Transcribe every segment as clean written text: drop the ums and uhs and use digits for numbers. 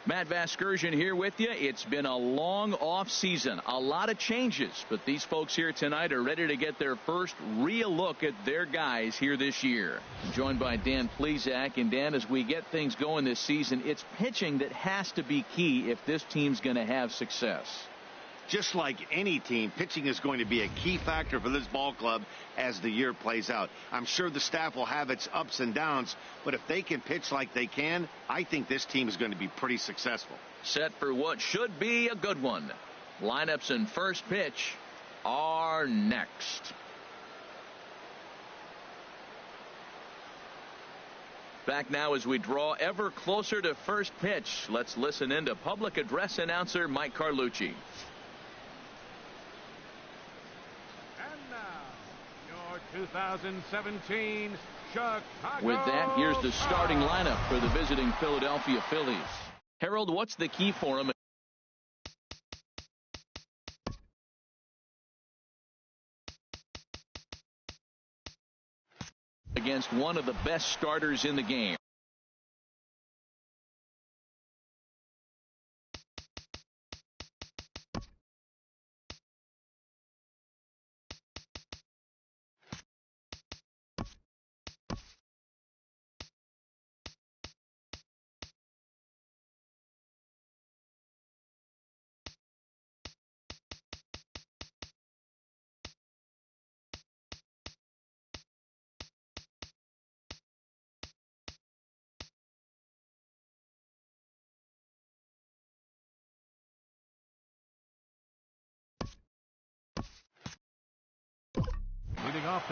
Matt Vasgersian here with you. It's been a long off season, a lot of changes, but these folks here tonight are ready to get their first real look at their guys here this year. I'm joined by Dan Plesac. And Dan, as we get things going this season, it's pitching that has to be key if this team's going to have success. Just like any team, pitching is going to be a key factor for this ball club as the year plays out. I'm sure the staff will have its ups and downs, but if they can pitch like they can, I think this team is going to be pretty successful. Set for what should be a good one. Lineups and first pitch are next. Back now as we draw ever closer to first pitch. Let's listen in to public address announcer Mike Carlucci. And now, your 2017 Chicago. With that, here's the starting lineup for the visiting Philadelphia Phillies. Harold, what's the key for him against one of the best starters in the game?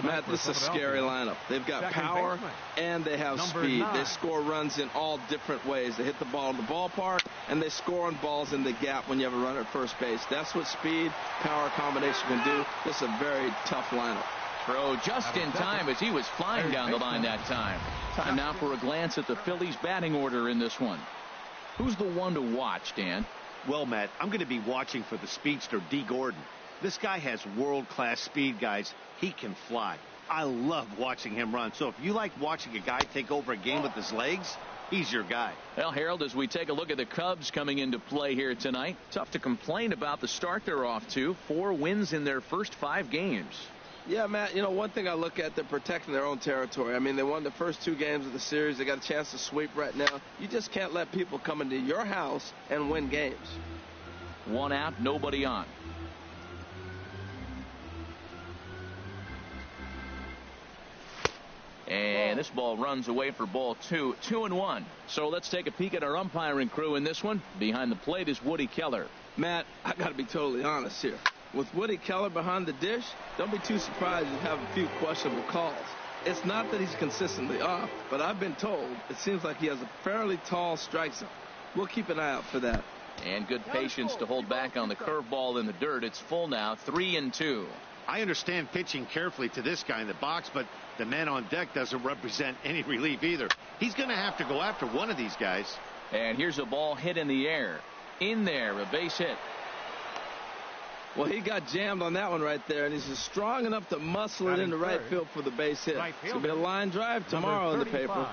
Matt, this is a scary lineup. They've got power and they have speed. They score runs in all different ways. They hit the ball in the ballpark and they score on balls in the gap when you have a runner at first base. That's what speed, power combination can do. This is a very tough lineup. Throw just in time as he was flying down the line that time. Time now for a glance at the Phillies batting order in this one. Who's the one to watch, Dan? Well, Matt, I'm going to be watching for the speedster, D. Gordon. This guy has world-class speed, guys. He can fly. I love watching him run. So if you like watching a guy take over a game with his legs, he's your guy. Well, Harold, as we take a look at the Cubs coming into play here tonight, tough to complain about the start they're off to. 4 wins in their first 5 games. Yeah, Matt, you know, one thing I look at, they're protecting their own territory. I mean, they won the first 2 games of the series. They got a chance to sweep right now. You just can't let people come into your house and win games. 1 out, nobody on. And this ball runs away for ball 2. 2-1. So let's take a peek at our umpiring crew in this one. Behind the plate is Woody Keller. Matt, I got to be totally honest here. With Woody Keller behind the dish, don't be too surprised you have a few questionable calls. It's not that he's consistently off, but I've been told it seems like he has a fairly tall strike zone. We'll keep an eye out for that. And good patience to hold back on the curveball in the dirt. It's full now, 3-2. I understand pitching carefully to this guy in the box, but the man on deck doesn't represent any relief either. He's going to have to go after one of these guys. And here's a ball hit in the air. In there, a base hit. Well, he got jammed on that one right there, and he's strong enough to muscle it into right field for the base hit. It's going to be a line drive tomorrow in the paper.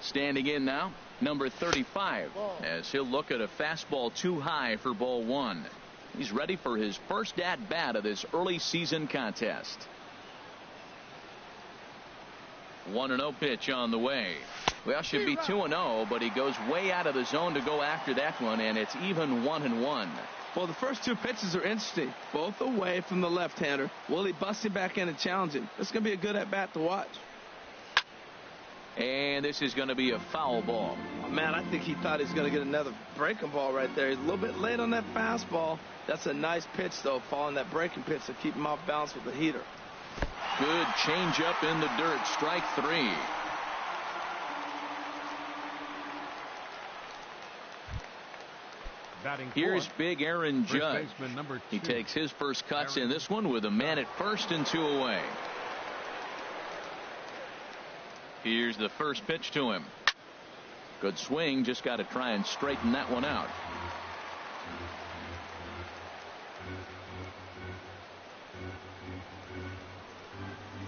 Standing in now, number 35, as he'll look at a fastball too high for ball 1. He's ready for his first at-bat of this early season contest. 1-0 pitch on the way. Well, should be 2-0, but he goes way out of the zone to go after that one, and it's even 1-1. Well, the first 2 pitches are interesting, both away from the left-hander. Will he bust him back in and challenge him? It's going to be a good at-bat to watch. And this is going to be a foul ball. Oh, man, I think he thought he was going to get another breaking ball right there. He's a little bit late on that fastball. That's a nice pitch, though, following that breaking pitch to keep him off balance with the heater. Good changeup in the dirt. Strike 3. Here's big Aaron Judge. He takes his first cuts in this one with a man at first and 2 away. Here's the first pitch to him. Good swing. Just got to try and straighten that one out.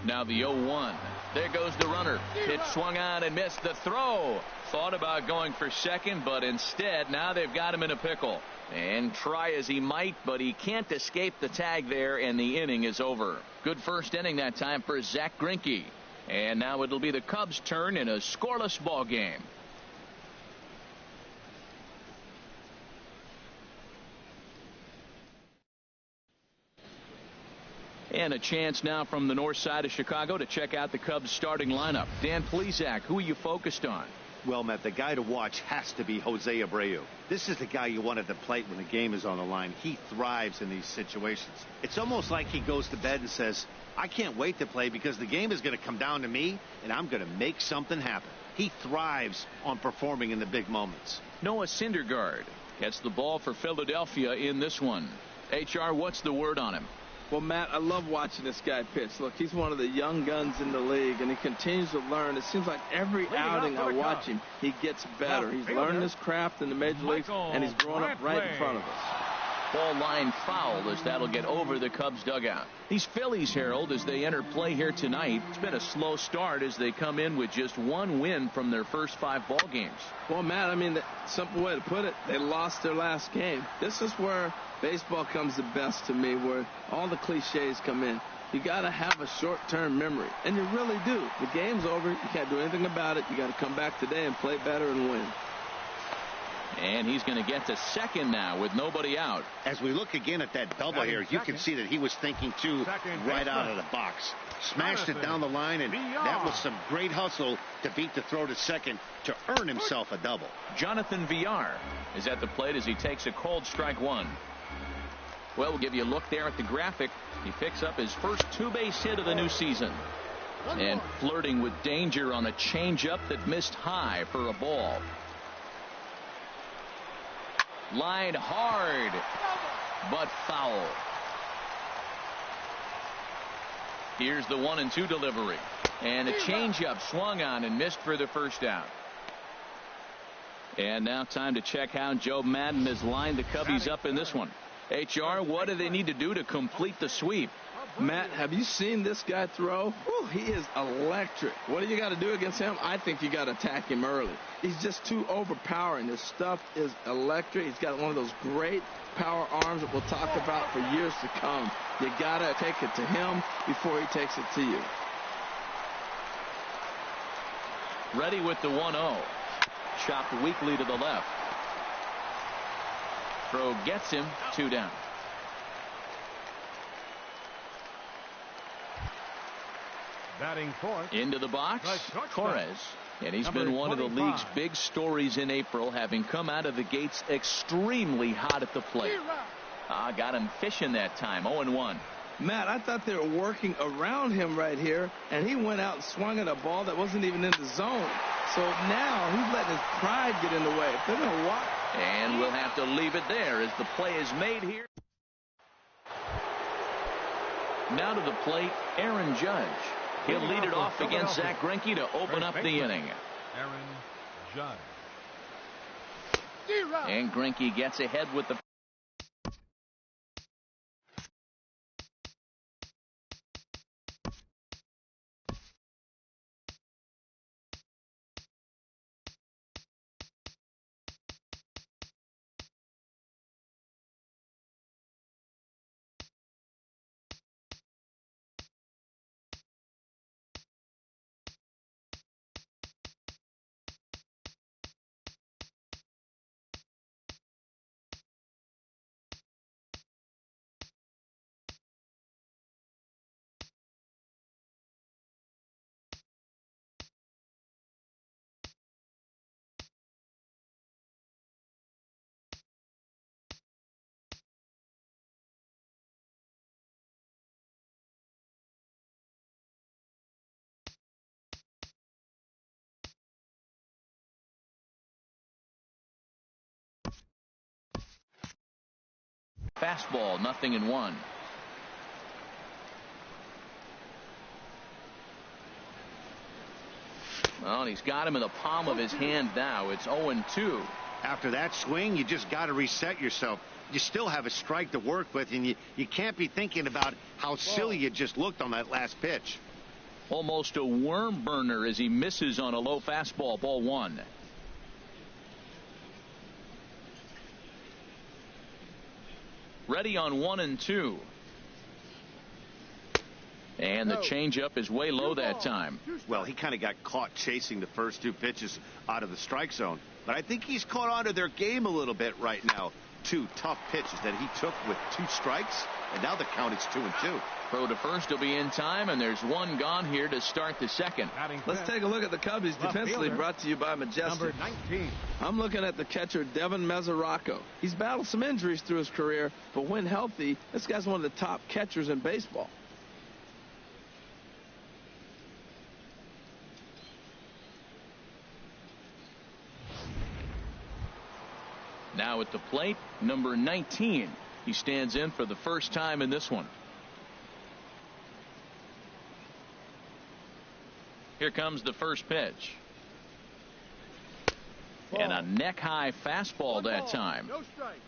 Now the 0-1. There goes the runner. Pitch swung on and missed. The throw. Thought about going for second, but instead now they've got him in a pickle. And try as he might, but he can't escape the tag there, and the inning is over. Good first inning that time for Zack Greinke. And now it'll be the Cubs' turn in a scoreless ball game. And a chance now from the north side of Chicago to check out the Cubs starting lineup. Dan Plesac, who are you focused on? Well, Matt, the guy to watch has to be Jose Abreu. This is the guy you want at the plate when the game is on the line. He thrives in these situations. It's almost like he goes to bed and says, I can't wait to play because the game is going to come down to me and I'm going to make something happen. He thrives on performing in the big moments. Noah Syndergaard gets the ball for Philadelphia in this one. HR, what's the word on him? Well, Matt, I love watching this guy pitch. Look, he's one of the young guns in the league, and he continues to learn. It seems like every outing I watch him, he gets better. He's learned his craft in the major leagues, and he's growing up right in front of us. Ball line foul as that'll get over the Cubs dugout. These Phillies, Harold, as they enter play here tonight, it's been a slow start as they come in with just one win from their first 5 ball games. Well, Matt, I mean, the simple way to put it, they lost their last game. This is where baseball comes the best to me, where all the cliches come in. You got to have a short-term memory, and you really do. The game's over. You can't do anything about it. You got to come back today and play better and win. And he's going to get to second now with nobody out. As we look again at that double here, you can see that he was thinking, too, right out of the box. Smashed it down the line, and that was some great hustle to beat the throw to second to earn himself a double. Jonathan Villar is at the plate as he takes a cold strike one. Well, we'll give you a look there at the graphic. He picks up his first 2-base hit of the new season. And flirting with danger on a changeup that missed high for a ball. Line hard, but foul. Here's the 1-2 delivery. And a changeup swung on and missed for the first out. And now time to check how Joe Madden has lined the Cubbies up in this one. HR, what do they need to do to complete the sweep? Matt, have you seen this guy throw? Whew, he is electric. What do you got to do against him? I think you got to attack him early. He's just too overpowering. His stuff is electric. He's got one of those great power arms that we'll talk about for years to come. You got to take it to him before he takes it to you. Ready with the 1-0. Chopped weakly to the left. Throw gets him, 2 down. Batting fourth. Into the box, Torres. And he's been one of the league's big stories in April, having come out of the gates extremely hot at the plate. Got him fishing that time, 0-1. Matt, I thought they were working around him right here, and he went out and swung at a ball that wasn't even in the zone. So now he's letting his pride get in the way. If they're going to walk. And we'll have to leave it there as the play is made here. Now to the plate, Aaron Judge. He'll lead it off against Zack Greinke to open up the inning. Aaron Judge. And Greinke gets ahead with the fastball, 0-1. Well, he's got him in the palm of his hand now. It's 0-2. After that swing, you just got to reset yourself. You still have a strike to work with, and you can't be thinking about how silly you just looked on that last pitch. Almost a worm burner as he misses on a low fastball. Ball one. Ready on 1-2. And the changeup is way low that time. Well, he kind of got caught chasing the first two pitches out of the strike zone. But I think he's caught on to their game a little bit right now. Two tough pitches that he took with two strikes, and now the count is 2-2. Throw to first will be in time, and there's one gone here to start the second. Let's take a look at the Cubbies defensively, brought to you by Majestic. Number 19. I'm looking at the catcher, Devin Mesoraco. He's battled some injuries through his career, but when healthy, this guy's one of the top catchers in baseball. Now at the plate, number 19. He stands in for the first time in this one. Here comes the first pitch. And a neck-high fastball that time. No strikes.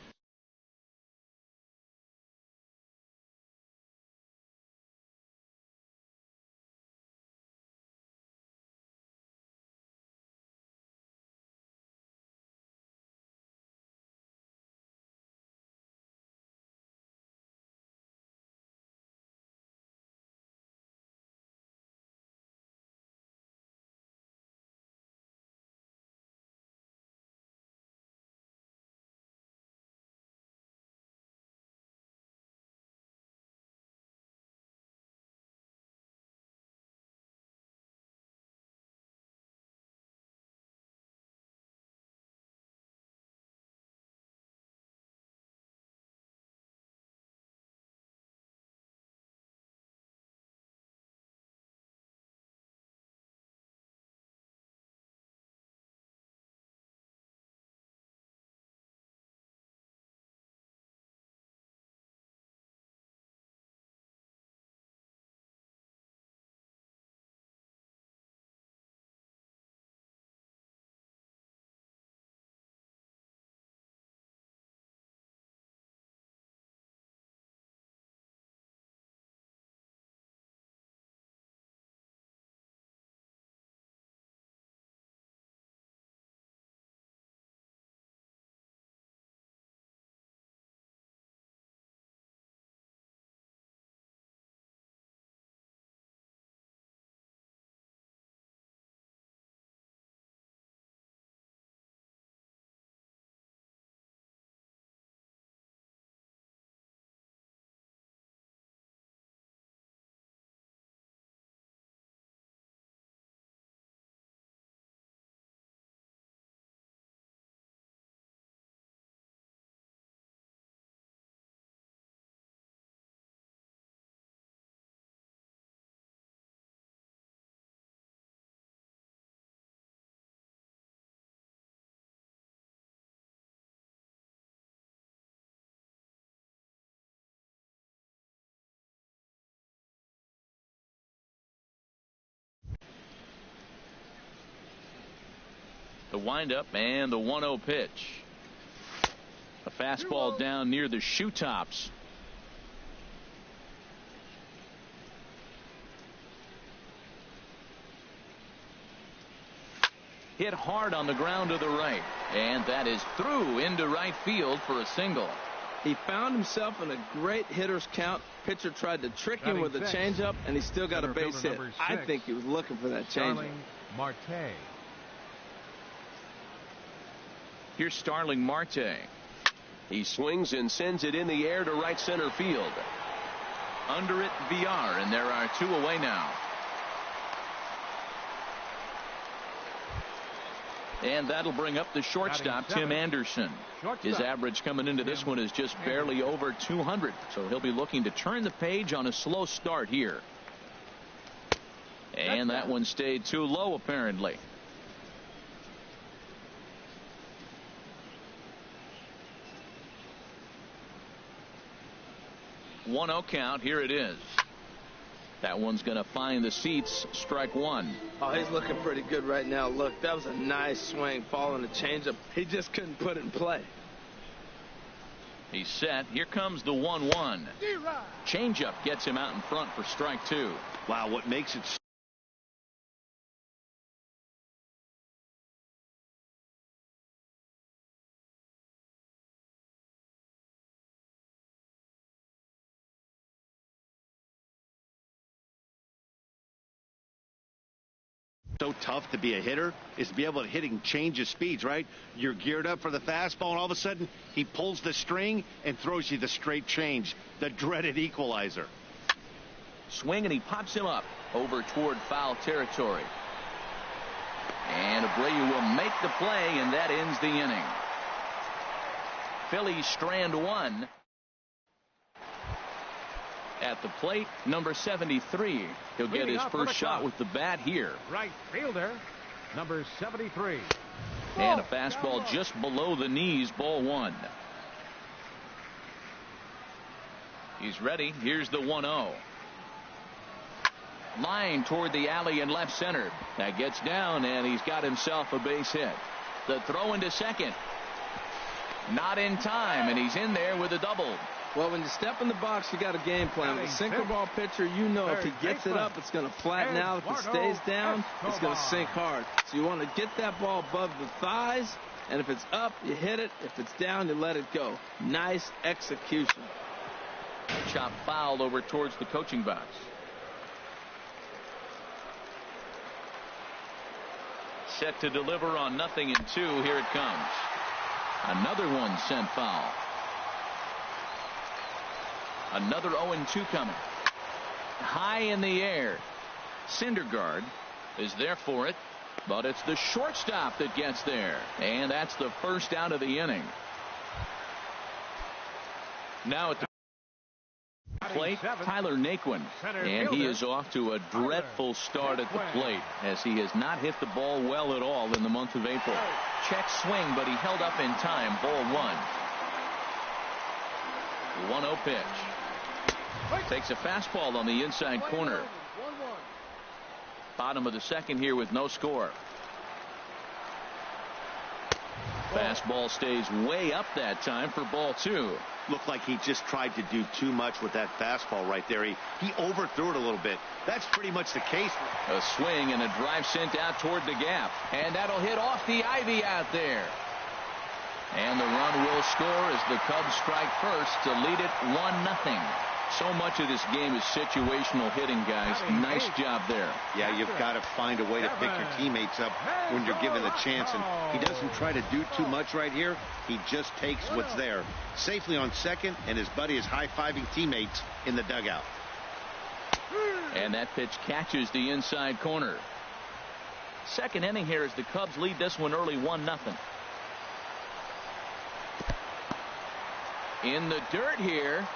The windup and the 1-0 pitch. A fastball down near the shoe tops. Hit hard on the ground to the right, and that is through into right field for a single. He found himself in a great hitter's count. Pitcher tried to trick him with a changeup, and he still got a base hit. I think he was looking for that changeup. Marte. Here's Starling Marte. He swings and sends it in the air to right center field. Under it, VR, and there are two away now. And that'll bring up the shortstop, Tim Anderson. His average coming into this one is just barely over 200, so he'll be looking to turn the page on a slow start here. And that one stayed too low, apparently. 1-0 count. Here it is. That one's going to find the seats. Strike one. Oh, he's looking pretty good right now. Look, that was a nice swing, following the changeup. He just couldn't put it in play. He's set. Here comes the 1-1. Changeup gets him out in front for strike two. Wow, what makes it So tough to be a hitter is to be able to hitting change of speeds, right? You're geared up for the fastball, and all of a sudden he pulls the string and throws you the straight change, the dreaded equalizer. Swing, and he pops him up over toward foul territory. And Abreu will make the play, and that ends the inning. Phillies strand one. At the plate, number 73. He'll get his first shot with the bat here. Right fielder, number 73. And a fastball just below the knees, ball one. He's ready. Here's the 1-0. Line toward the alley in left center. That gets down, and he's got himself a base hit. The throw into second. Not in time, and he's in there with a double. Well, when you step in the box, you got a game plan. With a sinker ball pitcher, you know if he gets it up, it's going to flatten out. If it stays down, it's going to sink hard. So you want to get that ball above the thighs, and if it's up, you hit it. If it's down, you let it go. Nice execution. Chop foul over towards the coaching box. Set to deliver on 0-2. Here it comes. Another one sent foul. Another 0-2 coming. High in the air. Syndergaard is there for it, but it's the shortstop that gets there. And that's the first out of the inning. Now at the plate, Tyler Naquin, and he is off to a dreadful start at the plate as he has not hit the ball well at all in the month of April. Check swing, but he held up in time. Ball one. 1-0 pitch. Takes a fastball on the inside corner. Bottom of the second here with no score. Fastball stays way up that time for ball two. Looked like he just tried to do too much with that fastball right there. He overthrew it a little bit. That's pretty much the case. A swing and a drive sent out toward the gap. And that'll hit off the ivy out there. And the run will score as the Cubs strike first to lead it 1-0. So much of this game is situational hitting, guys. Nice job there. Yeah, you've got to find a way to pick your teammates up when you're given the chance. And he doesn't try to do too much right here. He just takes what's there. Safely on second, and his buddy is high-fiving teammates in the dugout. And that pitch catches the inside corner. Second inning here as the Cubs lead this one early 1-0. In the dirt here.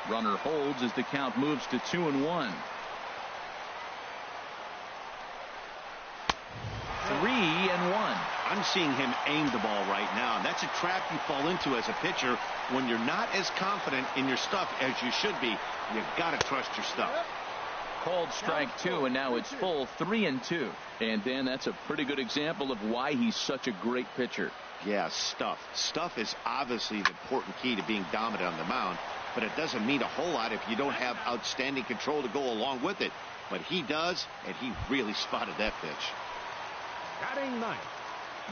Runner holds as the count moves to 2-1. 3-1. I'm seeing him aim the ball right now, and that's a trap you fall into as a pitcher when you're not as confident in your stuff as you should be. You've got to trust your stuff. Called strike two, and now it's full 3-2. And Dan, that's a pretty good example of why he's such a great pitcher. Yeah, stuff. Stuff is obviously the important key to being dominant on the mound, but it doesn't mean a whole lot if you don't have outstanding control to go along with it. But he does, and he really spotted that pitch. Batting ninth.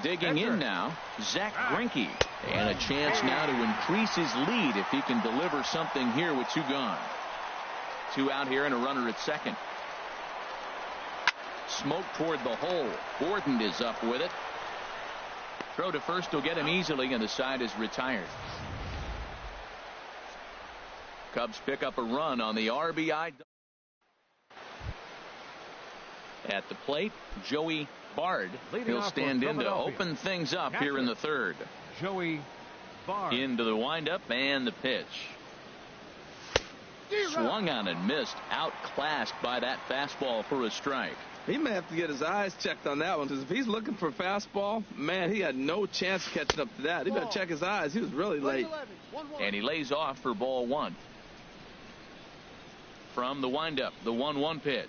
Digging in now, Zach Greinke, and a chance now to increase his lead if he can deliver something here with two gone. Two out here and a runner at second. Smoke toward the hole. Gordon is up with it. Throw to first will get him easily, and the side is retired. Cubs pick up a run on the RBI. At the plate, Joey Bard. He'll stand in to open things up here in the third. Joey Bard. Into the windup and the pitch. Swung on and missed. Outclassed by that fastball for a strike. He may have to get his eyes checked on that one, because if he's looking for a fastball, man, he had no chance of catching up to that. He better check his eyes. He was really late. And he lays off for ball one. From the windup, the 1-1 pitch.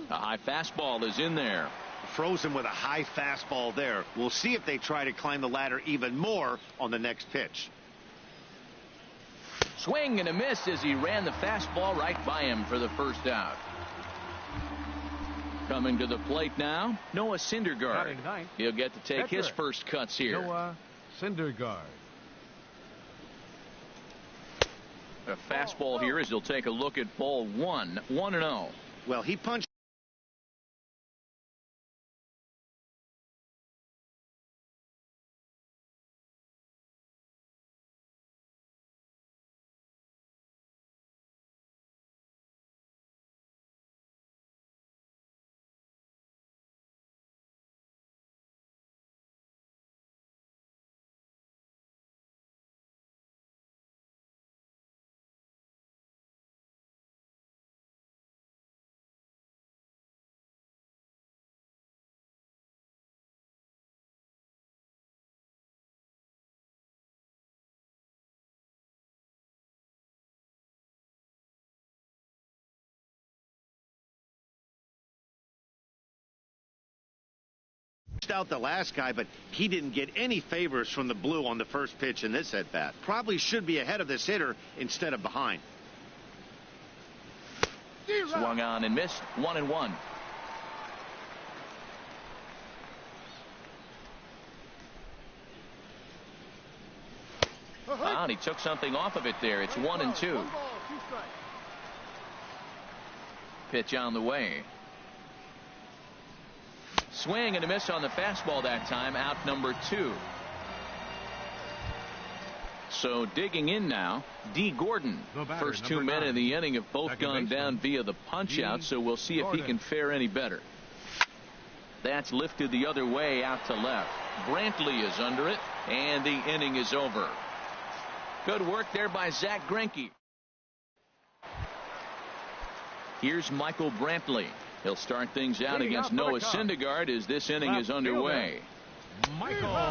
A high fastball is in there. Frozen with a high fastball there. We'll see if they try to climb the ladder even more on the next pitch. Swing and a miss as he ran the fastball right by him for the first out. Coming to the plate now, Noah Syndergaard. He'll get to take his first cuts here. Noah Syndergaard. A fastball here as he'll take a look at ball one. 1-0. Well, he punched out the last guy, but he didn't get any favors from the blue on the first pitch in this at-bat. Probably should be ahead of this hitter instead of behind. Swung on and missed. 1-1. And he took something off of it there. It's 1-2. Pitch on the way. Swing and a miss on the fastball that time. Out number 2. So digging in now, D. Gordon. First 2 men in the inning have both gone down via the punch out, so we'll see if he can fare any better. That's lifted the other way out to left. Brantley is under it, and the inning is over. Good work there by Zach Greinke. Here's Michael Brantley. He'll start things out against Noah Syndergaard as this inning is underway.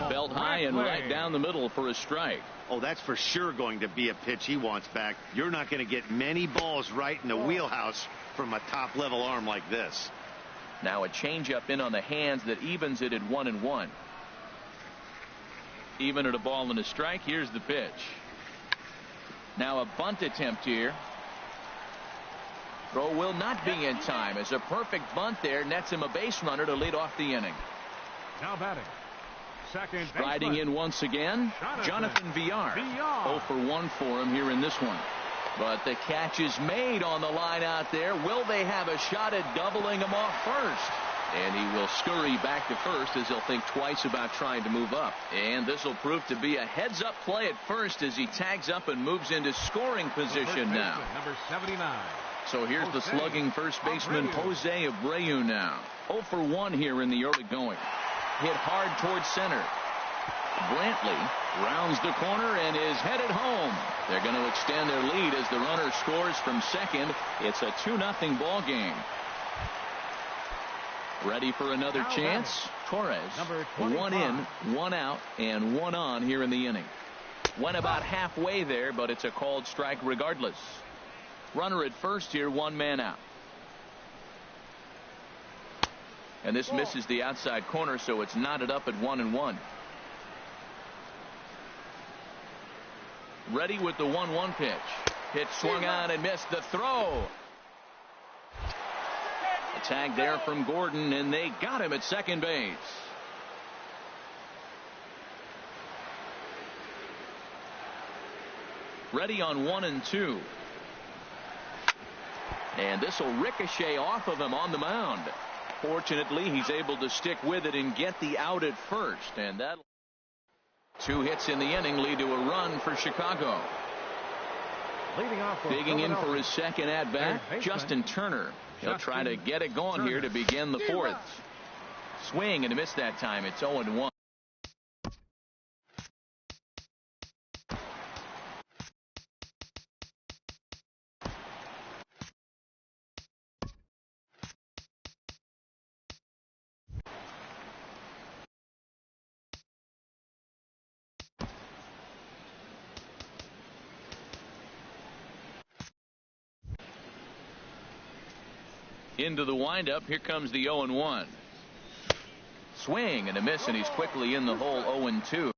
Belt high and right down the middle for a strike. Oh, that's for sure going to be a pitch he wants back. You're not going to get many balls right in the wheelhouse from a top-level arm like this. Now a changeup in on the hands that evens it at 1-1. Even at a ball and a strike. Here's the pitch. Now a bunt attempt here. Throw will not be in time as a perfect bunt there nets him a base runner to lead off the inning. Now batting. Second Riding in once again, Jonathan Villar. 0 for 1 for him here in this one. But the catch is made on the line out there. Will they have a shot at doubling him off first? And he will scurry back to first as he'll think twice about trying to move up. And this will prove to be a heads-up play at first as he tags up and moves into scoring position now. Number 79. So here's the slugging first baseman Jose Abreu now. 0 for 1 here in the early going. Hit hard towards center. Brantley rounds the corner and is headed home. They're going to extend their lead as the runner scores from second. It's a 2-0 ball game. Ready for another chance. Torres, 1 in, 1 out, and 1 on here in the inning. Went about halfway there, but it's a called strike regardless. Runner at first here, 1 man out. And this misses the outside corner, so it's knotted up at 1-1. Ready with the 1-1 pitch. Pitch swung on and missed. The throw. A tag there from Gordon, and they got him at second base. Ready on 1-2. And this will ricochet off of him on the mound. Fortunately, he's able to stick with it and get the out at first. And that 2 hits in the inning lead to a run for Chicago. Digging in for his second at-bat, Justin Turner. He'll try to get it going here to begin the 4th. Swing and a miss that time. It's 0-1. Into the windup. Here comes the 0-1. Swing and a miss, and he's quickly in the hole. 0-2.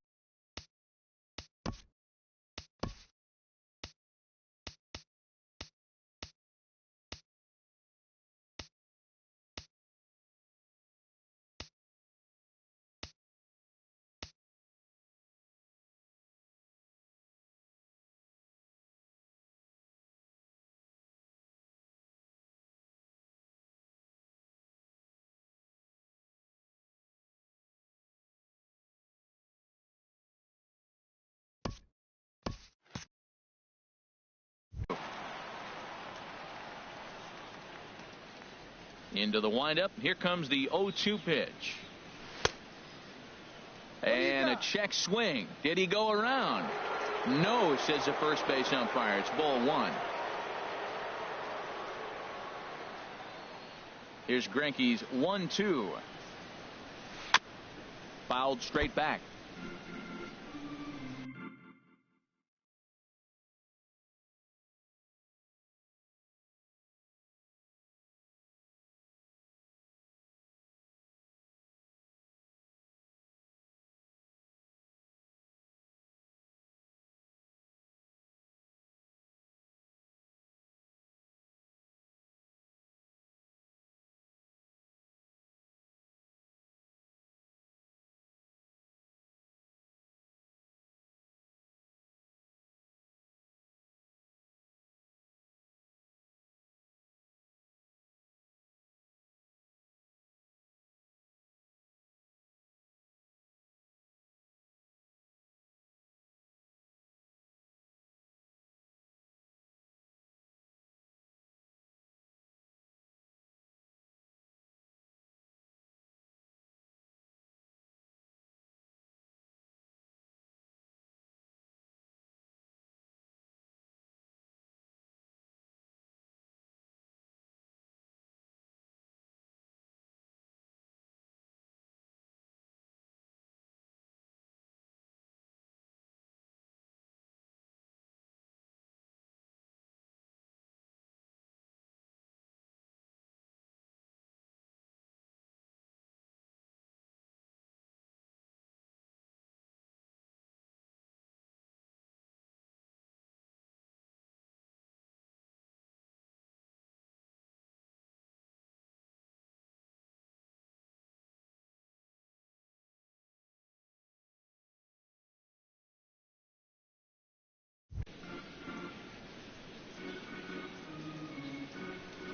Into the windup. Here comes the 0-2 pitch. And a check swing. Did he go around? No, says the first base umpire. It's ball 1. Here's Greinke's 1-2. Fouled straight back.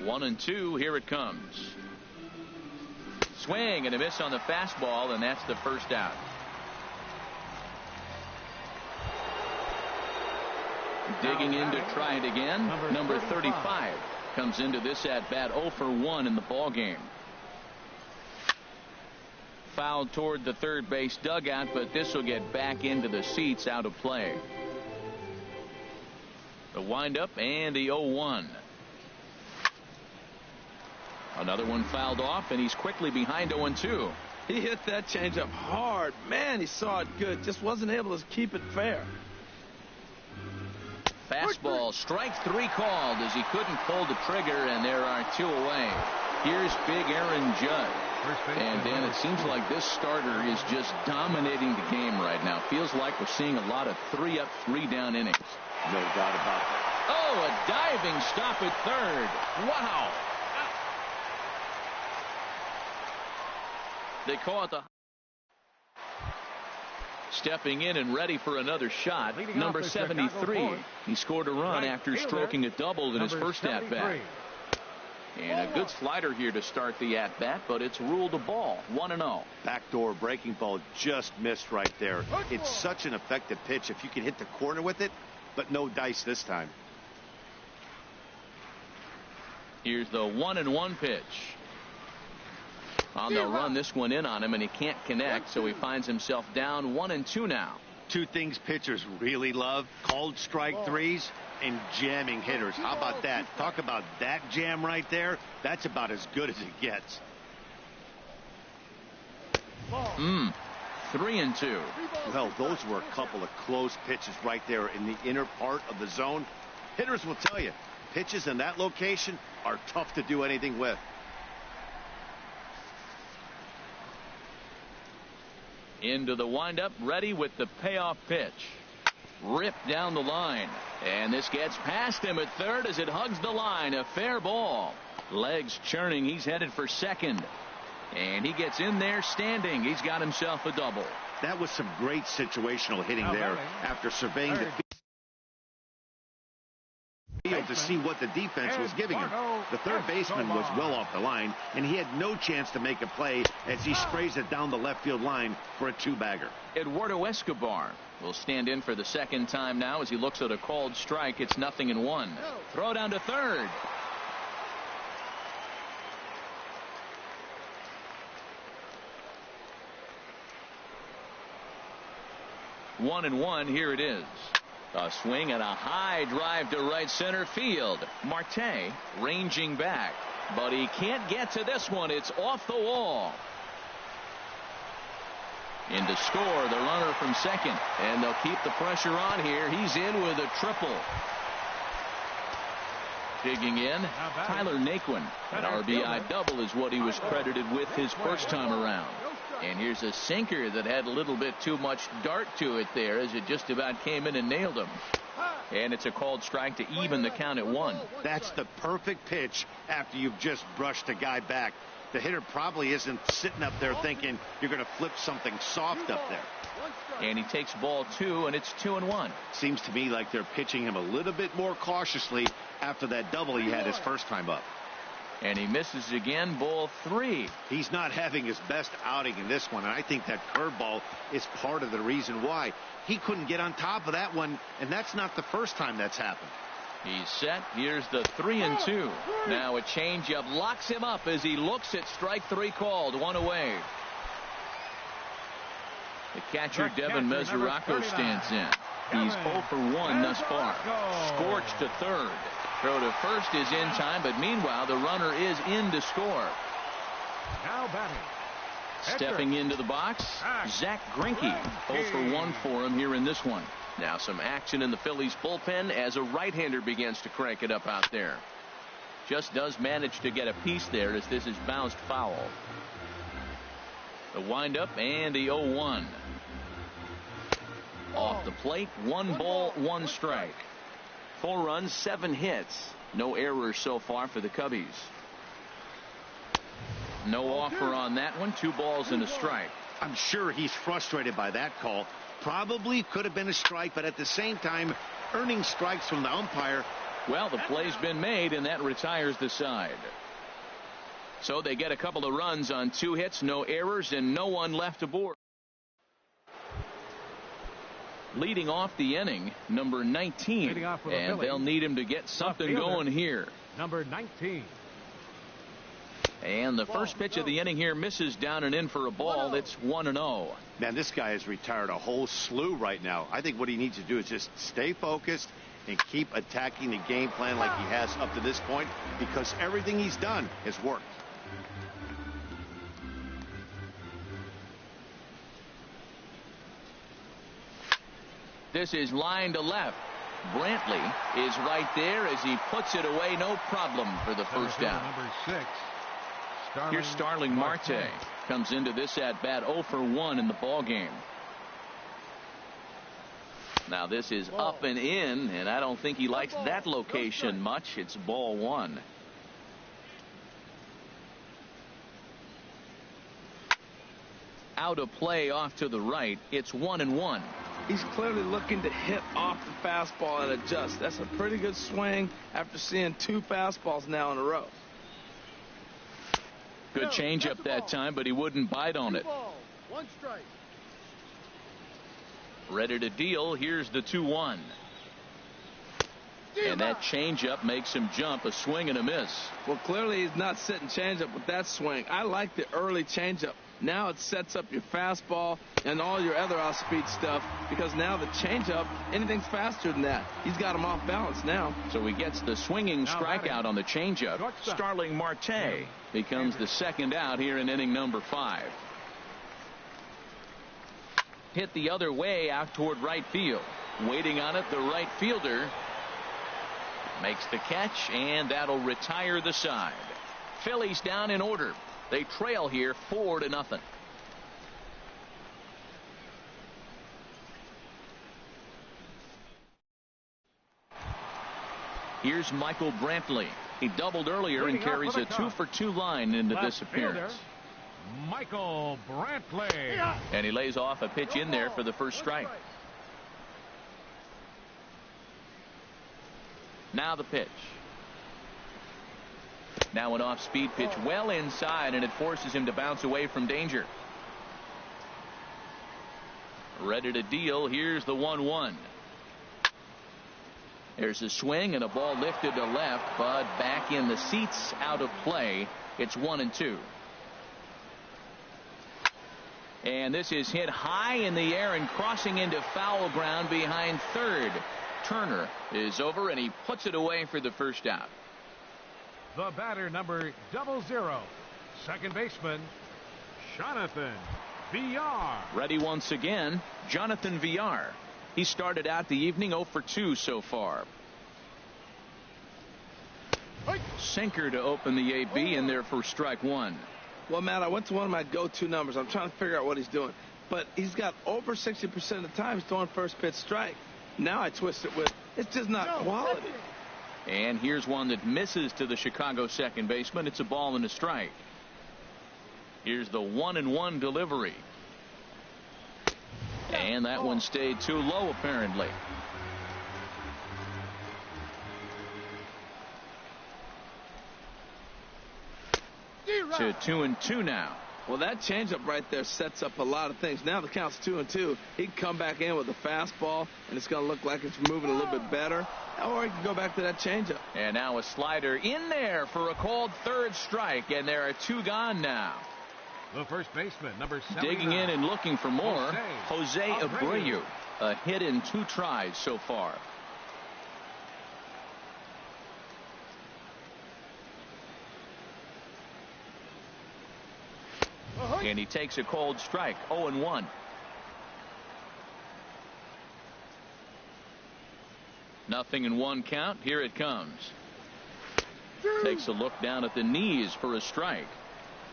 1-2. Here it comes. Swing and a miss on the fastball, and that's the first out. Digging in to try it again. Number 35 comes into this at bat 0 for 1 in the ball game. Fouled toward the third base dugout, but this will get back into the seats, out of play. The windup and the 0-1. Another one fouled off, and he's quickly behind 0-2. He hit that changeup hard. Man, he saw it good. Just wasn't able to keep it fair. Fastball, strike 3 called as he couldn't pull the trigger, and there are 2 away. Here's big Aaron Judd. And Dan, it seems like this starter is just dominating the game right now. Feels like we're seeing a lot of 3-up, 3-down innings. No doubt about that. Oh, a diving stop at third. Wow. They call it the... Stepping in and ready for another shot, number 73. He scored a run after stroking a double in his first at-bat. And a good slider here to start the at-bat, but it's ruled a ball. 1-0. Backdoor breaking ball just missed right there. It's such an effective pitch if you can hit the corner with it, but no dice this time. Here's the 1-1 pitch. Well, they'll run this one in on him, and he can't connect, so he finds himself down 1-2 now. 2 things pitchers really love: called strike 3s and jamming hitters. How about that? Talk about that jam right there. That's about as good as it gets. 3-2. Well, those were a couple of close pitches right there in the inner part of the zone. Hitters will tell you, pitches in that location are tough to do anything with. Into the windup, ready with the payoff pitch. Ripped down the line, and this gets past him at third as it hugs the line. A fair ball. Legs churning. He's headed for second, and he gets in there standing. He's got himself a double. That was some great situational hitting there after surveying the field to see what the defense was giving him. The third baseman was well off the line, and he had no chance to make a play as he sprays it down the left field line for a 2-bagger. Eduardo Escobar will stand in for the second time now as he looks at a called strike. It's 0-1. Throw down to third. One and one. Here it is. A swing and a high drive to right center field. Marte ranging back, but he can't get to this one. It's off the wall. In to score, the runner from second, and they'll keep the pressure on here. He's in with a triple. Digging in, Tyler Naquin. An RBI double is what he was credited with his first time around. And here's a sinker that had a little bit too much dart to it there as it just about came in and nailed him. And it's a called strike to even the count at 1. That's the perfect pitch after you've just brushed a guy back. The hitter probably isn't sitting up there thinking you're going to flip something soft up there. And he takes ball 2, and it's 2-1. Seems to me like they're pitching him a little bit more cautiously after that double he had his first time up. And he misses again, ball 3. He's not having his best outing in this one, and I think that curveball is part of the reason why. He couldn't get on top of that one, and that's not the first time that's happened. He's set. Here's the 3-2. Now a changeup locks him up as he looks at strike 3 called. 1 away. The catcher, Devin Mesoraco, stands in. He's 0 for 1 thus far. Scorched to third. Throw to first is in time, but meanwhile the runner is in to score. Now batting. Stepping into the box, Zach Greinke. 0 for 1 for him here in this one. Now some action in the Phillies bullpen as a right-hander begins to crank it up out there. Just does manage to get a piece there as this is bounced foul. The windup and the 0-1. Off the plate, 1 ball, 1 strike. 4 runs, 7 hits. No errors so far for the Cubbies. No offer on that one. 2 balls and a strike. I'm sure he's frustrated by that call. Probably could have been a strike, but at the same time, earning strikes from the umpire Well, the play's been made, and that retires the side. So they get a couple of runs on 2 hits, no errors, and no one left aboard. Leading off the inning, number 19, and they'll need him to get something going here. Number 19. And the first pitch of the inning here misses down and in for a ball. It's 1-0. Man, this guy has retired a whole slew right now. I think what he needs to do is just stay focused and keep attacking the game plan like he has up to this point, because everything he's done has worked. This is line to left. Brantley is right there as he puts it away. No problem for the first down. Number 6. Here's Starling Marte. Comes into this at bat 0 for 1 in the ball game. Now this is up and in, and I don't think he likes that location much. It's ball 1. Out of play off to the right. It's 1-1. He's clearly looking to hit off the fastball and adjust. That's a pretty good swing after seeing 2 fastballs now in a row. Good changeup that time, but he wouldn't bite on it. 1 strike. Ready to deal. Here's the 2-1. And that changeup makes him jump. A swing and a miss. Well, clearly he's not sitting changeup with that swing. I like the early changeup. Now it sets up your fastball and all your other off-speed stuff, because now the changeup, anything's faster than that. He's got him off balance now. So he gets the swinging strikeout on the changeup. Starling Marte becomes the second out here in inning number 5. Hit the other way out toward right field. Waiting on it, the right fielder makes the catch, and that'll retire the side. Phillies down in order. They trail here 4-0. Here's Michael Brantley. He doubled earlier and carries a 2-for-2 line into this appearance. Michael Brantley. And he lays off a pitch in there for the first strike. Now the pitch. Now an off-speed pitch well inside, and it forces him to bounce away from danger. Ready to deal. Here's the 1-1. There's a swing and a ball lifted to left, but back in the seats, out of play. It's 1-2. And this is hit high in the air and crossing into foul ground behind third. Turner is over, and he puts it away for the first out. The batter, number 00, second baseman, Jonathan Villar. Ready once again, Jonathan Villar. He started out the evening 0 for 2 so far. Sinker to open the AB in there for strike 1. Well, Matt, I went to one of my go-to numbers. I'm trying to figure out what he's doing. But he's got over 60% of the time he's throwing first pitch strike. Now I twist it with, it's just not quality. And here's one that misses to the Chicago second baseman. It's a ball and a strike. Here's the 1-1 delivery. And that one stayed too low, apparently. To 2-2 now. Well, that changeup right there sets up a lot of things. Now the count's 2-2. He can come back in with a fastball, and it's going to look like it's moving a little bit better. Or he can go back to that changeup. And now a slider in there for a called third strike, and there are 2 gone now. The first baseman, number 79. Digging in and looking for more, Jose Abreu. A hit in 2 tries so far. And he takes a cold strike. 0-1. Nothing in 1 count. Here it comes. Takes a look down at the knees for a strike.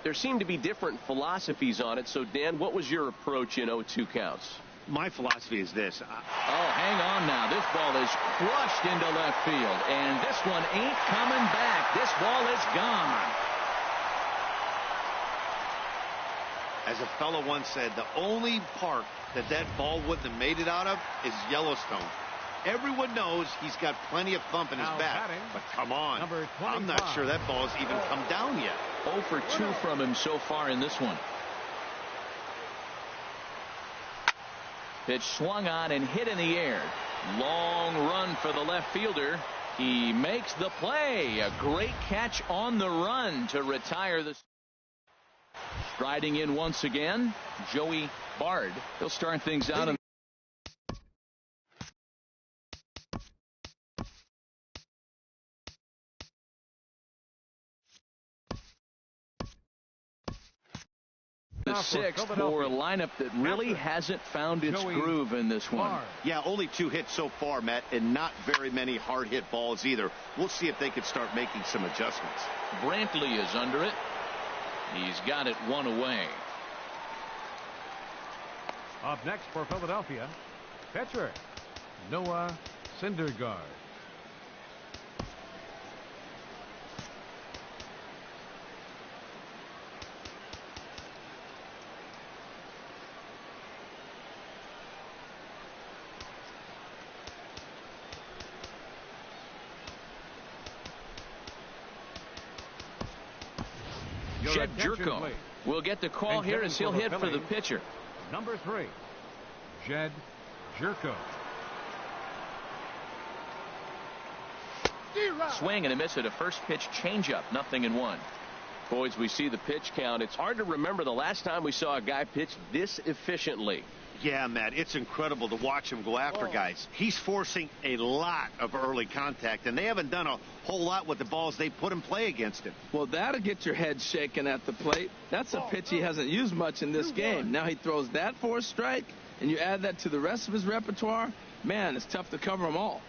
There seem to be different philosophies on it. So, Dan, what was your approach in 0-2 counts? My philosophy is this. Oh, hang on now. This ball is crushed into left field. And this one ain't coming back. This ball is gone. As a fellow once said, the only park that ball wouldn't have made it out of is Yellowstone. Everyone knows he's got plenty of thump in his bat. But come on, I'm not sure that ball's even come down yet. 0 for 2 from him so far in this one. Pitch swung on and hit in the air. Long run for the left fielder. He makes the play. A great catch on the run to retire the. Striding in once again, Joey Bard. He'll start things out in the sixth for a lineup that really hasn't found its groove in this one. Yeah, only 2 hits so far, Matt, and not very many hard hit balls either. We'll see if they can start making some adjustments. Brantley is under it. He's got it 1 away. Up next for Philadelphia, pitcher Noah Syndergaard. Jed Jerko will get the call here as he'll hit for the pitcher. Number 3, Jed Jerko. Swing and a miss at a first pitch changeup. 0-1. Boys, we see the pitch count. It's hard to remember the last time we saw a guy pitch this efficiently. Yeah, Matt, it's incredible to watch him go after guys. He's forcing a lot of early contact, and they haven't done a whole lot with the balls they put in play against him. Well, that'll get your head shaken at the plate. That's a pitch he hasn't used much in this game. Now he throws that for a strike, and you add that to the rest of his repertoire. Man, it's tough to cover them all.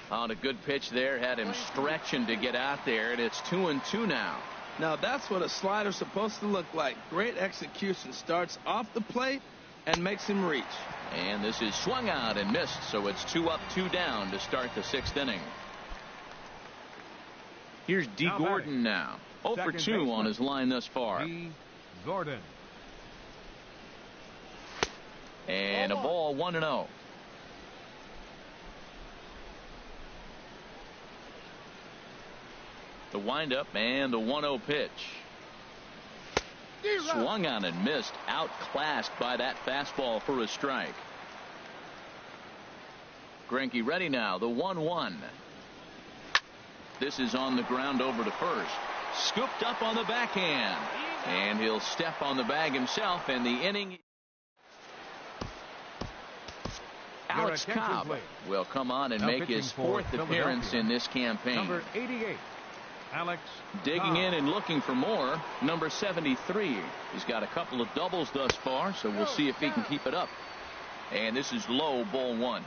On a good pitch there, had him stretching to get out there, and it's 2-2 now. Now that's what a slider's supposed to look like. Great execution. Starts off the plate and makes him reach. And this is swung out and missed, so it's 2 up, 2 down to start the 6th inning. Here's D. Gordon now. 0 for 2 on his line thus far. D. Gordon. And a ball 1-0. The windup and the 1-0 pitch. Swung on and missed. Outclassed by that fastball for a strike. Greinke ready now. The 1-1. This is on the ground over to first. Scooped up on the backhand. And he'll step on the bag himself, and the inning. Alex Cobb will come on and make his 4th appearance in this campaign. Number 88. Alex digging in and looking for more. Number 73. He's got a couple of doubles thus far, so we'll see if he can keep it up. And this is low, ball 1.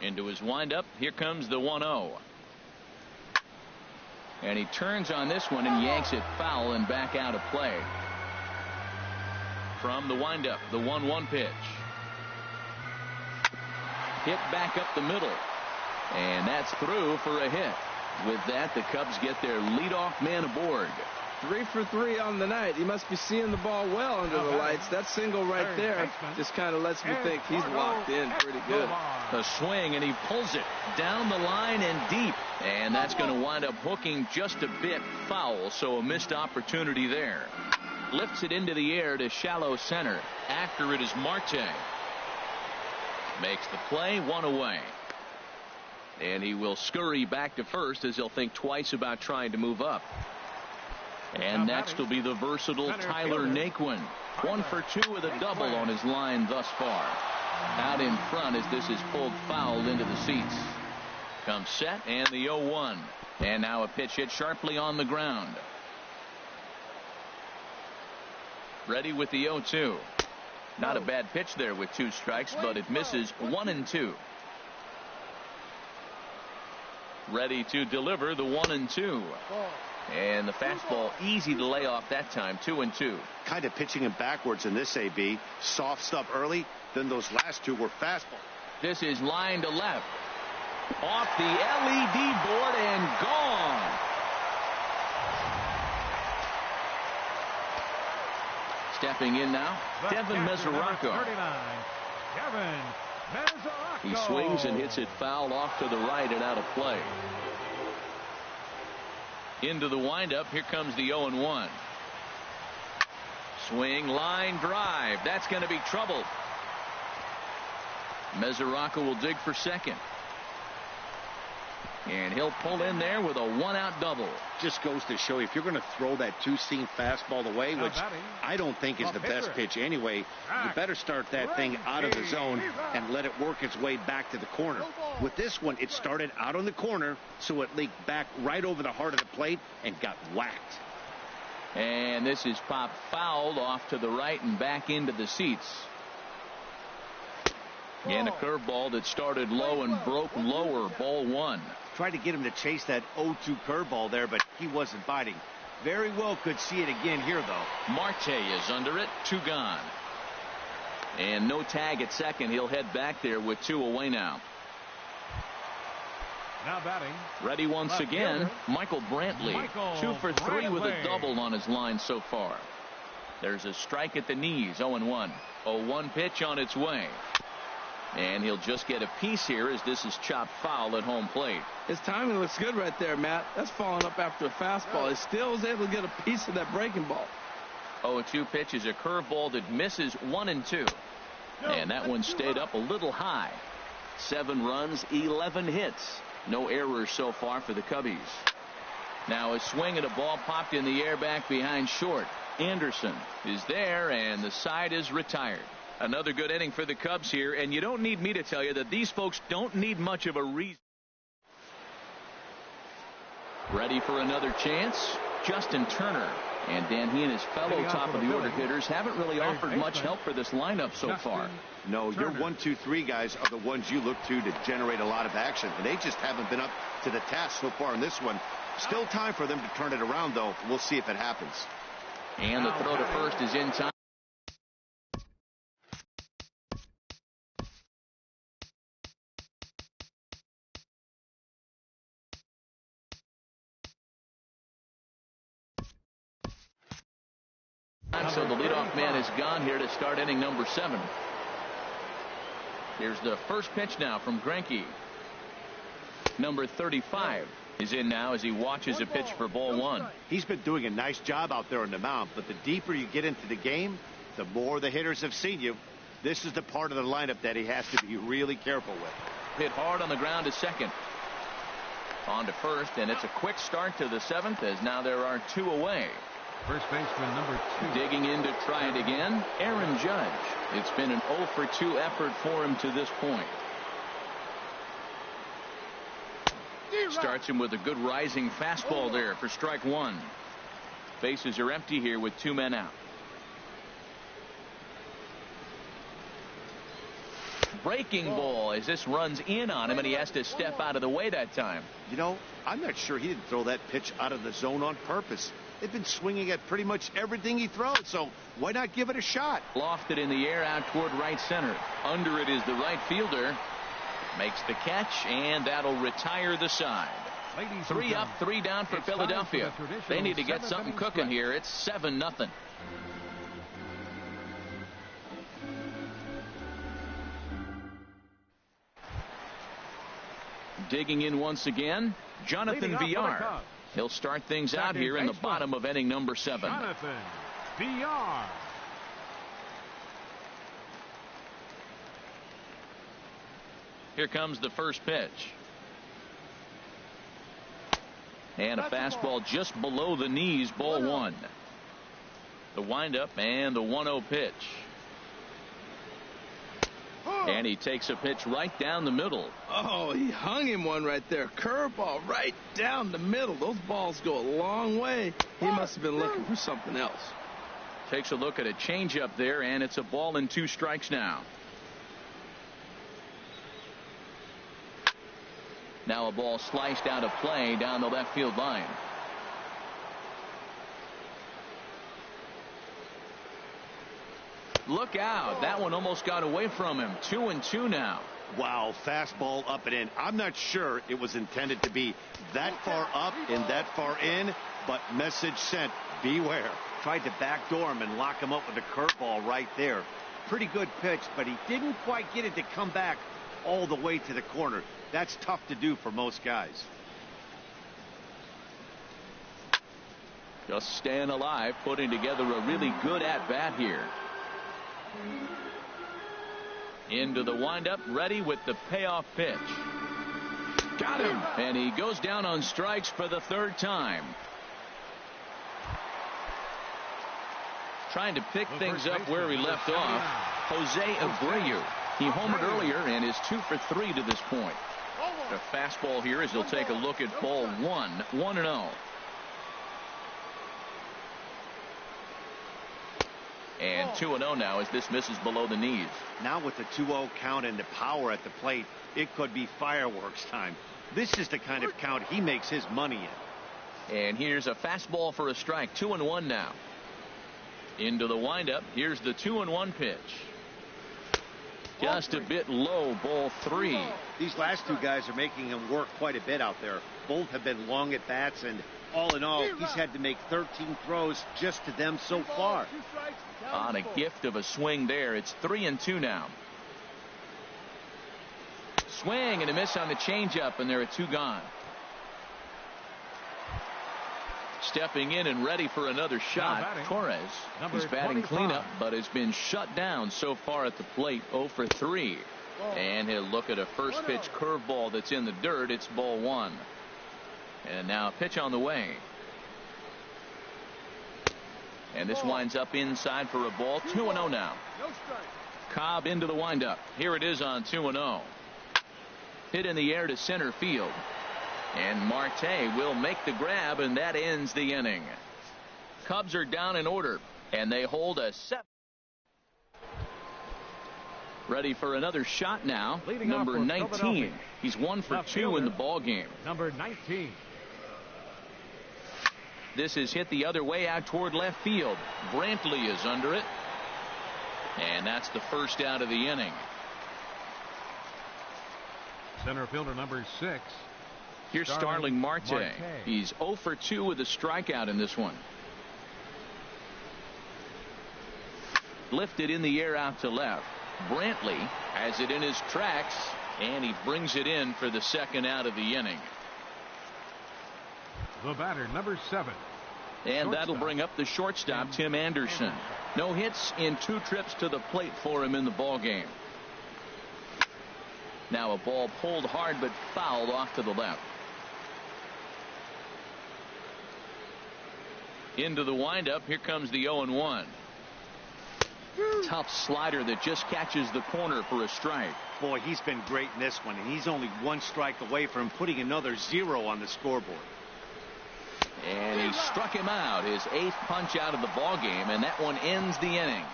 Into his windup. Here comes the 1-0. And he turns on this one and yanks it foul and back out of play. From the windup, the 1-1 pitch. Hit back up the middle. And that's through for a hit. With that, the Cubs get their leadoff man aboard. 3 for 3 on the night. He must be seeing the ball well under the lights. That single right there just kind of lets me think he's locked in pretty good. A swing, and he pulls it down the line and deep. And that's going to wind up hooking just a bit foul, so a missed opportunity there. Lifts it into the air to shallow center. After it is Marte. Makes the play, 1 away. And he will scurry back to first as he'll think twice about trying to move up. And next will be the versatile Tyler Naquin. 1 for 2 with a double on his line thus far. Out in front as this is pulled foul into the seats. Comes set and the 0-1. And now a pitch hit sharply on the ground. Ready with the 0-2. Not a bad pitch there with 2 strikes, but it misses 1-2. Ready to deliver the 1-2. And the fastball easy to lay off that time. 2-2. Kind of pitching him backwards in this, AB. Soft stuff early, then those last 2 were fastball. This is line to left. Off the LED board and gone. Stepping in now, Devin Mesoraco. He swings and hits it foul off to the right and out of play. Into the windup. Here comes the 0-1. Swing, line drive. That's going to be trouble. Mesoraco will dig for second. And he'll pull in there with a 1-out double. Just goes to show you, if you're going to throw that two-seam fastball away, which I don't think is the best pitch anyway, you better start that thing out of the zone and let it work its way back to the corner. With this one, it started out on the corner, so it leaked back right over the heart of the plate and got whacked. And this is popped fouled off to the right and back into the seats. And a curveball that started low and broke lower. Ball 1. Tried to get him to chase that 0-2 curveball there, but he wasn't biting. Very well could see it again here, though. Marte is under it. 2 gone. And no tag at second. He'll head back there with 2 away now. Now batting. Ready once again, Michael Brantley. 2 for 3 with a double on his line so far. There's a strike at the knees. 0-1. 0-1 pitch on its way. And he'll just get a piece here as this is chopped foul at home plate. His timing looks good right there, Matt. That's following up after a fastball. He still is able to get a piece of that breaking ball. 0-2 pitch is a curveball that misses 1 and 2. And that one stayed up a little high. 7 runs, 11 hits. No errors so far for the Cubbies. Now a swing and a ball popped in the air back behind short. Anderson is there, and the side is retired. Another good inning for the Cubs here, and you don't need me to tell you that these folks don't need much of a reason. Ready for another chance? Justin Turner. And Dan, he and his fellow top of the order hitters haven't really offered much help for this lineup so far. No, your 1, 2, 3 guys are the ones you look to generate a lot of action, and they just haven't been up to the task so far in this one. Still time for them to turn it around, though. We'll see if it happens. And the throw to first is in time. So the leadoff man is gone here to start inning number 7. Here's the first pitch now from Greinke. Number 35 is in now as he watches a pitch for ball 1. He's been doing a nice job out there on the mound, but the deeper you get into the game, the more the hitters have seen you. This is the part of the lineup that he has to be really careful with. Hit hard on the ground to second. On to first, and it's a quick start to the 7th as now there are 2 away. First baseman number 2. Digging in to try it again, Aaron Judge. It's been an 0 for 2 effort for him to this point. Starts him with a good rising fastball there for strike 1. Bases are empty here with 2 men out. Breaking ball as this runs in on him, and he has to step out of the way that time. You know, I'm not sure he didn't throw that pitch out of the zone on purpose. They've been swinging at pretty much everything he throws, so why not give it a shot? Lofted in the air out toward right center. Under it is the right fielder. Makes the catch, and that'll retire the side. 3 up, 3 down for Philadelphia. They need to get something cooking here. It's 7-0. Digging in once again, Jonathan Villar. He'll start things out here in the bottom of inning number 7. Jonathan Villar. Here comes the first pitch. And a fastball just below the knees, ball 1. The windup and the 1-0 pitch. And he takes a pitch right down the middle. Oh, he hung him one right there. Curveball right down the middle. Those balls go a long way. He must have been looking for something else. Takes a look at a changeup there, and it's a ball and 2 strikes now. Now a ball sliced out of play down the left field line. Look out. That one almost got away from him. 2-2 now. Wow, fastball up and in. I'm not sure it was intended to be that far up and that far in, but message sent. Beware. tried to backdoor him and lock him up with a curveball right there. Pretty good pitch, but he didn't quite get it to come back all the way to the corner. That's tough to do for most guys. Just staying alive, putting together a really good at-bat here. Into the windup, ready with the payoff pitch. Got him. And he goes down on strikes for the third time. Trying to pick things up where he left off. Jose Abreu. He homered earlier and is 2 for 3 to this point. The fastball here as he'll take a look at ball 1. 1-0. And 2-0 now as this misses below the knees. Now with the 2-0 count and the power at the plate, it could be fireworks time. This is the kind of count he makes his money in. And here's a fastball for a strike. 2-1 now. Into the windup. Here's the 2-1 pitch. Just a bit low. Ball 3. These last two guys are making him work quite a bit out there. Both have been long at bats, and all in all, he's had to make 13 throws just to them so far. On a gift of a swing there. It's 3-2 now. Swing and a miss on the changeup, and there are 2 gone. Stepping in and ready for another shot, Torres. He's batting cleanup, but has been shut down so far at the plate. 0 for 3. And he'll look at a first pitch curveball that's in the dirt. It's ball 1. And now a pitch on the way. And this winds up inside for a ball. 2-0 now. Cobb into the windup. Here it is on 2-0. Hit in the air to center field. And Marte will make the grab, and that ends the inning. Cubs are down in order, and they hold a 7. Ready for another shot now. Number 19. He's 1 for 2 in the ball game. Number 19. This is hit the other way out toward left field. Brantley is under it. And that's the first out of the inning. Center fielder number 6. Here's Starling Marte. He's 0 for 2 with a strikeout in this one. Lifted in the air out to left. Brantley has it in his tracks, and he brings it in for the second out of the inning. The batter, number 7. And that'll bring up the shortstop, Tim Anderson. No hits in 2 trips to the plate for him in the ball game. Now a ball pulled hard but fouled off to the left. Into the windup. Here comes the 0-1. Tough slider that just catches the corner for a strike. Boy, he's been great in this one, and he's only 1 strike away from putting another 0 on the scoreboard. And he struck him out, his 8th punch out of the ball game, and that one ends the inning.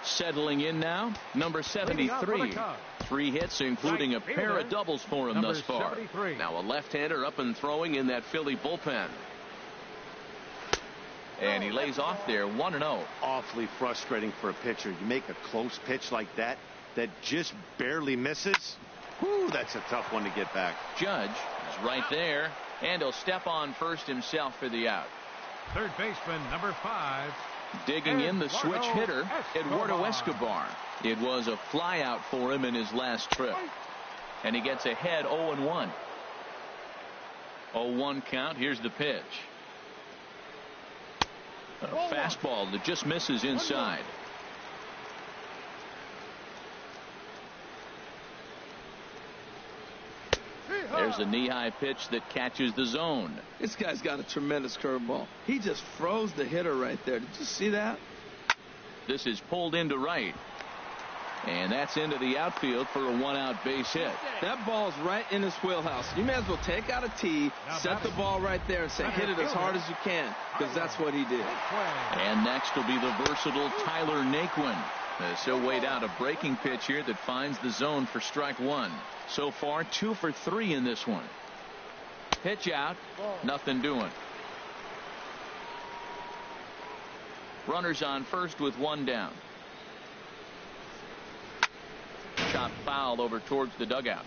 Settling in now, number 73. 3 hits, including a pair of doubles for him thus far. Now a left-hander up and throwing in that Philly bullpen. And he lays off there, 1-0. Awfully frustrating for a pitcher. You make a close pitch like that just barely misses. Whew, that's a tough one to get back. Judge is right there, and he'll step on first himself for the out. Third baseman, number 5. Digging in the switch hitter, Eduardo Escobar. It was a flyout for him in his last trip. And he gets ahead 0-1. 0-1 count. Here's the pitch. A fastball that just misses inside. There's a knee-high pitch that catches the zone. This guy's got a tremendous curveball. He just froze the hitter right there. Did you see that? This is pulled into right. And that's into the outfield for a 1-out base hit. That ball's right in his wheelhouse. You may as well take out a tee, set the ball right there, and say, hit it as hard as you can, because that's what he did. And next will be the versatile Tyler Naquin. He'll wait out a breaking pitch here that finds the zone for strike 1. So far, 2 for 3 in this one. Pitch out, nothing doing. Runners on first with 1 down. Shot foul over towards the dugout.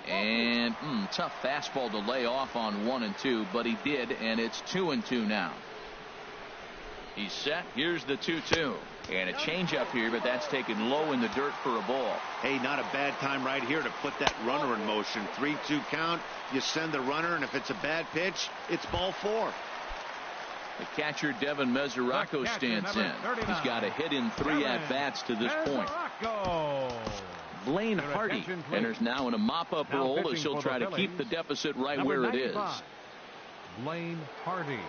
And tough fastball to lay off on 1-2, but he did, and it's 2-2 now. He's set. Here's the 2-2. And a changeup here, but that's taken low in the dirt for a ball. Hey, not a bad time right here to put that runner in motion. 3-2 count. You send the runner, and if it's a bad pitch, it's ball 4. The catcher, Devin Mesoraco, stands in. He's got a hit in 3 at-bats to this point. Blaine Hardy enters now in a mop-up role as he'll try to keep the deficit right where it is. Blaine Hardy.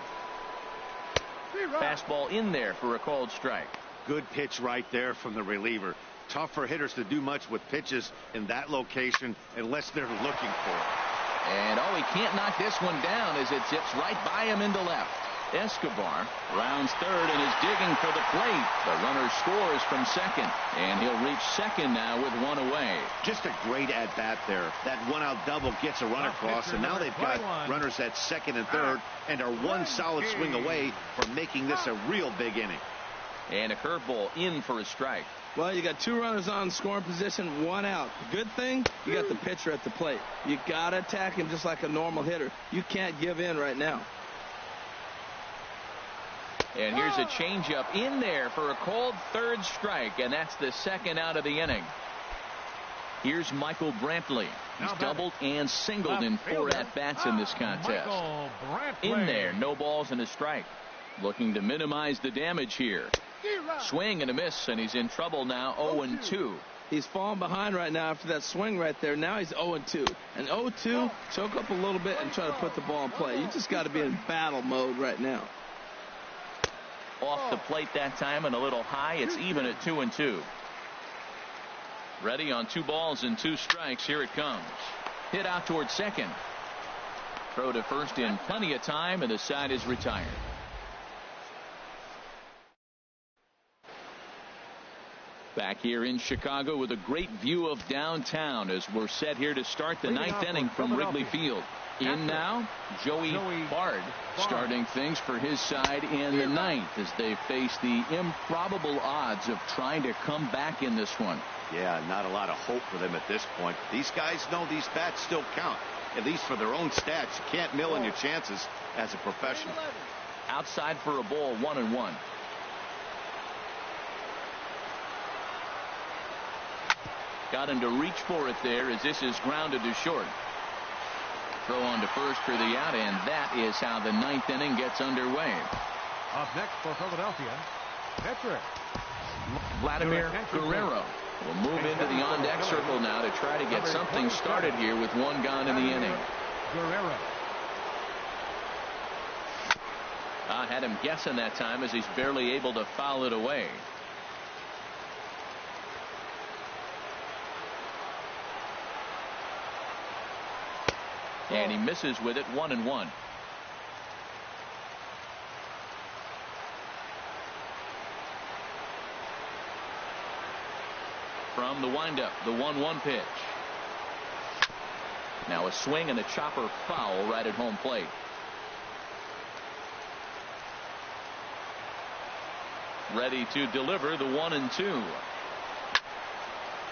Fastball in there for a called strike. Good pitch right there from the reliever. Tough for hitters to do much with pitches in that location unless they're looking for it. And he can't knock this one down as it zips right by him into left. Escobar rounds third and is digging for the plate. The runner scores from second, and he'll reach second now with one away. Just a great at-bat there. That one-out double gets a run across, and now they've got runners at second and third and are one solid swing away from making this a real big inning. And a curveball in for a strike. Well, you got 2 runners on scoring position, 1 out. Good thing, you got the pitcher at the plate. You got to attack him just like a normal hitter. You can't give in right now. And here's a changeup in there for a called third strike, and that's the second out of the inning. Here's Michael Brantley. He's doubled and singled in 4 at-bats in this contest. In there, no balls and a strike. Looking to minimize the damage here. Swing and a miss, and he's in trouble now, 0-2. He's falling behind right now after that swing right there. Now he's 0-2. And 0-2, choke up a little bit and try to put the ball in play. You just got to be in battle mode right now. Off the plate that time and a little high. It's even at 2-2. Ready on 2 balls and 2 strikes. Here it comes. Hit out toward second. Throw to first in plenty of time, and the side is retired. Back here in Chicago with a great view of downtown as we're set here to start the 9th inning from Wrigley Field. In now, Joey Bard starting things for his side in the 9th as they face the improbable odds of trying to come back in this one. Yeah, not a lot of hope for them at this point. These guys know these bats still count, at least for their own stats. You can't mill in your chances as a professional. Outside for a ball, 1-1. Got him to reach for it there as this is grounded to short. Throw on to first for the out, and that is how the 9th inning gets underway. Up next for Philadelphia, Patrick. Vladimir Guerrero will move into the on-deck circle now to try to get something started here with 1 gone in the inning. Guerrero. I had him guessing that time as he's barely able to foul it away. And he misses with it, 1-1. From the windup, the 1-1 pitch. Now a swing and a chopper foul right at home plate. Ready to deliver the 1-2.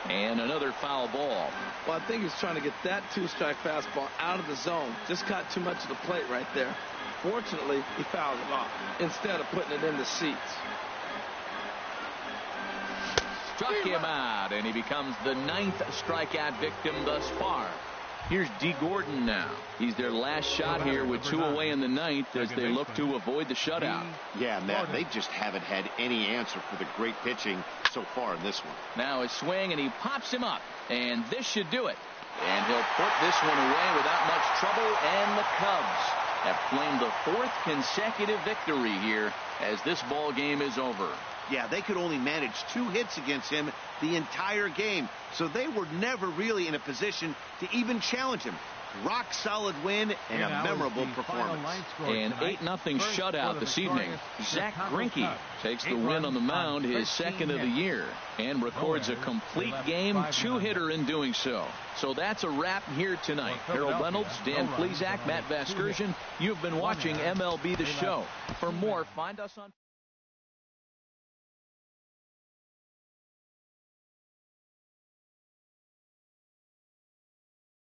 And another foul ball. Well, I think he's trying to get that 2-strike fastball out of the zone. Just got too much of the plate right there. Fortunately, he fouled it off instead of putting it in the seats. Struck him out, and he becomes the 9th strikeout victim thus far. Here's D. Gordon now. He's their last shot here with 2 away in the 9th as they look to avoid the shutout. Yeah, Matt, they just haven't had any answer for the great pitching so far in this one. Now a swing, and he pops him up, and this should do it. And he'll put this one away without much trouble, and the Cubs have claimed the 4th consecutive victory here as this ball game is over. Yeah, they could only manage 2 hits against him the entire game, so they were never really in a position to even challenge him. Rock solid win and a memorable performance. An 8-0 shutout this evening. Zach Greinke takes the win on the mound, his 2nd of the year, and records a complete game 2-hitter in doing so. So that's a wrap here tonight. Harold Reynolds, Dan Plesac, Matt Vasgersian. You've been watching MLB The Show. For more, find us on